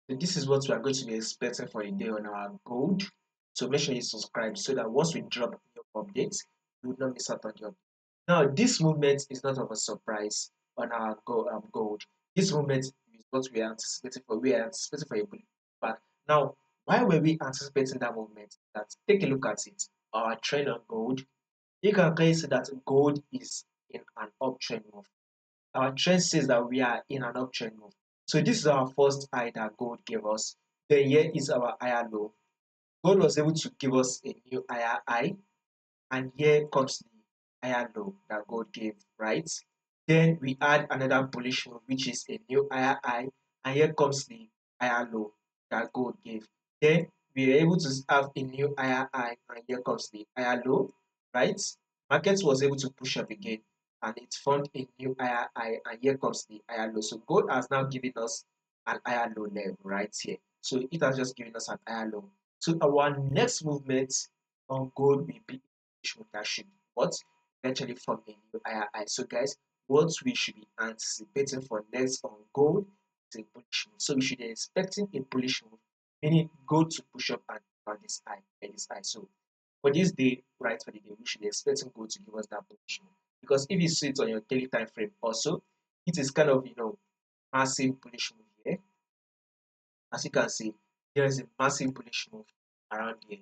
So this is what we are going to be expecting for a day on our gold. So make sure you subscribe so that once we drop new updates, you will not miss out on your. Now this movement is not of a surprise on our gold. This movement is what we are anticipating for. We are anticipating for a bullish. But now, why were we anticipating that movement? That take a look at it. Our trend on gold. You can clearly see that gold is in an uptrend move. Our trend says that we are in an uptrend move. So this is our first high that gold gave us. Then here is our higher low. Gold was able to give us a new higher high, and here comes the higher low that gold gave, right? Then we add another bullish move, which is a new higher high, and here comes the higher low that gold gave. Then we are able to have a new higher high, and here comes the higher low, right? Market was able to push up again, and it formed a new higher high, and here comes the higher low. So gold has now given us an higher low level right here. So it has just given us an higher low. So our next movement on gold will be that should what eventually form a new higher high. So guys, what we should be anticipating for next on gold is a bullish move. So we should be expecting a bullish move, meaning gold to push up and this high and this high. So for this day, right for the day, we should be expecting gold to give us that bullish move. Because if you see it on your daily time frame also, it is kind of massive bullish move here. As you can see, there is a massive bullish move around here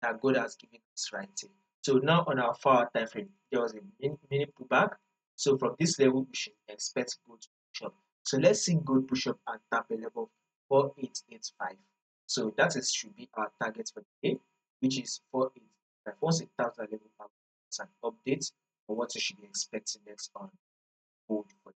that God has given us right here. So now on our 4-hour time frame, there was a mini pullback. So from this level, we should expect gold to push up. So let's see gold push up and tap a level 4885. So that is should be our target for the day, which is 4885. Once it taps that level, it's an update for what you should be expecting next on gold for